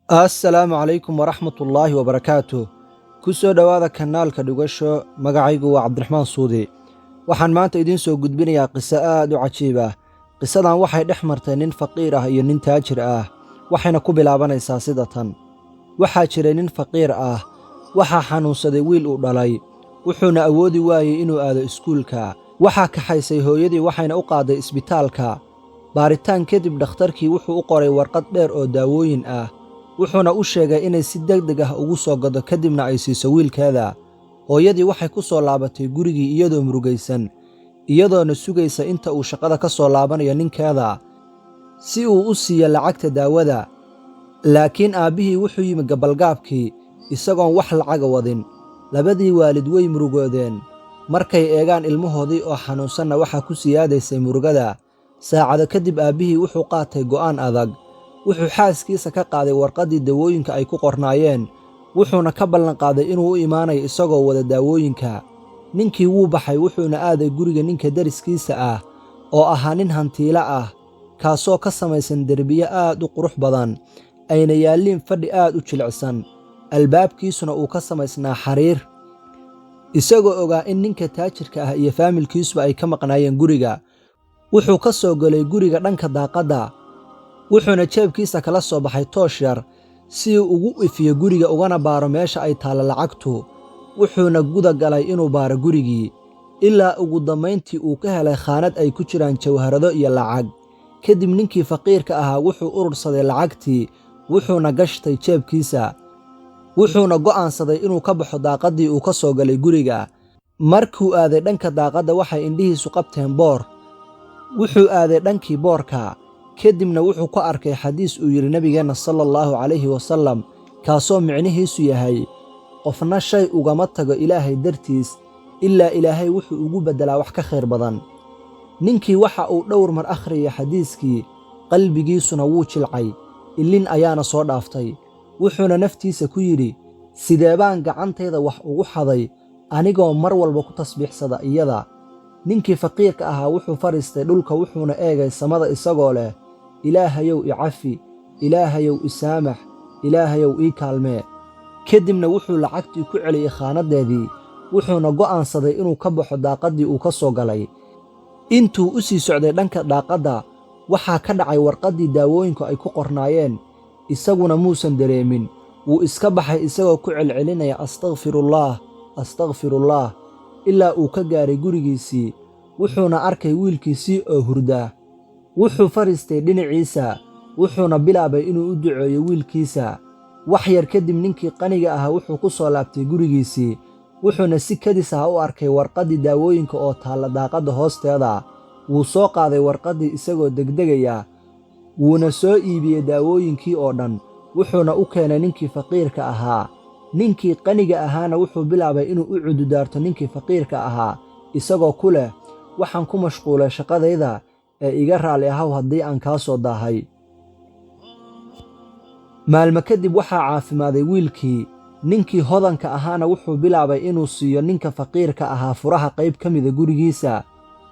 Assalaamu calaykum waraxmatullaahi wabarakaatuh. Ku soo dhowaada kanaalka Dhugasho. Magacaygu waa Cabdiraxmaan Suudi. Waxaan maanta idiin soo gudbinayaa qiso aad u cajiib ah. Qisadan waxay dhex martay nin faqiir ah iyo nin taajir ah, waxayna ku bilaabanaysaa sida tan. Waxaa jiray nin faqiir ah, waxaa xanuunsaday wiil uu dhalay, wuxuuna awoodi waayey inuu aado iskuulka. Waxaa kaxaysay hooyadii waxayna u qaaday isbitaalka. Baaritaan kadib dhakhtarkii wuxuu u qoray warqad dheer oo daawooyin ah, wuxuuna u sheegay inay si degdeg ah ugu soo gado kadibna ay siiso wiilkeeda. Hooyadii waxay ku soo laabatay gurigii iyadoo murugaysan, iyadoona sugaysa inta uu shaqada ka soo laabanayo ninkeeda si uu u siiyo lacagta daawada. Laakiin aabbihii wuxuu yimi gabalgaabkii isagoon wax lacaga wadin. Labadii waalid way murugoodeen. Markay eegaan ilmahoodii oo xanuunsanna waxaa ku siyaadaysay murugada. Saacado kadib aabbihii wuxuu qaatay go'aan adag. Wuxuu xaaskiisa ka qaaday warqaddii daawooyinka ay ku qornaayeen, wuxuuna ka ballan qaaday inuu u imaanayo isagoo wada daawooyinka. Ninkii wuu baxay wuxuuna aaday guriga ninka deriskiisa ah oo ahaa nin hantiilo ah, kaasoo ka samaysan derbiye aad u qurux badan, ayna yaalliin fadhi aad u jilicsan, albaabkiisuna uu ka samaysnaa xariir. Isagoo ogaa in ninka taajirka ah iyo faamilkiisuba ay ka maqnaayeen guriga, wuxuu ka soo galay guriga dhanka daaqadda, wuxuuna jeebkiisa kala soo baxay toosh yar si uu ugu ifiyo guriga ugana baaro meesha ay taallo lacagtu. Wuxuuna guda galay inuu baaro gurigii, ilaa ugu dambayntii uu ka helay khaanad ay ku jiraan jawharado iyo lacag. Kadib ninkii faqiirka ahaa wuxuu urursaday lacagtii, wuxuuna gashtay jeebkiisa, wuxuuna go'aansaday inuu ka baxo daaqaddii uu ka soo galay guriga. Markuu aaday dhanka daaqadda waxay indhihiisu qabteen boor. Wuxuu aaday dhankii boorka, kadibna wuxuu ku arkay xadiis uu yidhi nabigeenna sallallahu calayhi wasallam, kaasoo micnihiisu yahay: qofna shay ugama tago ilaahay dartiis ilaa ilaahay wuxuu ugu beddelaa wax ka khayr badan. Ninkii waxa uu dhowr mar akhriyay xadiiskii, qalbigiisuna wuu jilcay, ilin ayaana soo dhaaftay. Wuxuuna naftiisa ku yidhi, sidee baan gacantayda wax ugu xaday anigoo mar walba ku tasbiixsada iyada. Ninkii faqiirka ahaa wuxuu fadhiistay dhulka wuxuuna eegay samada isagoo leh: ilaahayow i cafi, ilaahayow i saamax, ilaahayow ii kaalmee. Kadibna wuxuu lacagtii ku celiyey khaanaddeedii, wuxuuna go'aansaday inuu ka baxo daaqaddii uu ka soo galay. Intuu u sii socday dhanka daaqadda, waxaa ka dhacay warqaddii daawooyinku ay ku qornaayeen. Isaguna muusan dareemin, wuu iska baxay isagoo ku celcelinaya astakfirullaah, astakfirullaah, ilaa uu ka gaaray gurigiisii. Wuxuuna arkay wiilkiisii oo hurda. Wuxuu fadhiistay dhinaciisa, wuxuuna bilaabay inuu u duceeyo wiilkiisa. Wax yar kadib ninkii qaniga ahaa wuxuu ku soo laabtay gurigiisii, wuxuuna si kadis ah u arkay warqaddii daawooyinka oo taalla daaqadda hoosteeda. Wuu soo qaaday warqaddii isagoo degdegaya, wuuna soo iibiyey daawooyinkii oo dhan, wuxuuna u keenay ninkii faqiirka ahaa. Ninkii qaniga ahaana wuxuu bilaabay inuu u cududaarto ninkii faqiirka ahaa, isagoo ku leh: waxaan ku mashquulay shaqadayda ee iga raalli ahaw haddii aan kaa soo daahay. Maalmo kadib waxaa caafimaaday wiilkii. Ninkii hodanka ahaana wuxuu bilaabay inuu siiyo ninka faqiirka ahaa furaha qayb ka mida gurigiisa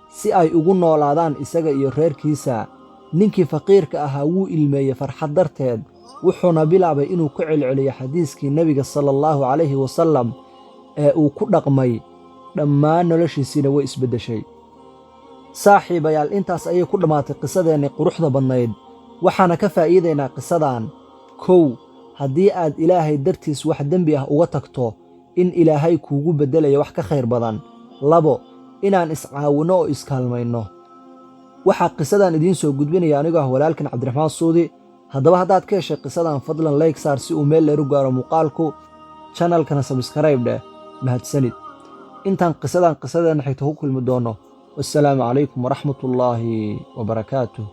si ay ugu noolaadaan isaga iyo reerkiisa. Ninkii faqiirka ahaa wuu ilmeeyey farxad darteed, wuxuuna bilaabay inuu ku celceliyo xadiiskii nebiga sallallahu calayhi wasallam ee uu ku dhaqmay. Dhammaan noloshiisiina way isbeddeshay. Saaxiibayaal, intaas ayay ku dhammaatay qisadeennii quruxda badnayd. Waxaana ka faa'iidaynaa qisadan: 1. Haddii aad ilaahay dartiis wax dembi ah uga tagto, in ilaahay kuugu beddelayo wax ka khayr badan. 2. Inaan iscaawinno oo iskaalmayno. waxaa qisadan idiin soo gudbinaya anigoo ah walaalkan Cabdiraxmaan Suudi. Haddaba haddaad ka heshay qisadan, fadlan like saar si uu meel dheer u gaaro muuqaalku, channelkana subscribe dheh. Mahadsanid. Intaan qisadan qisadeena xigta ku kulmi doono. Wassalaamu calaykum waraxmatullaahi wabarakaatuh.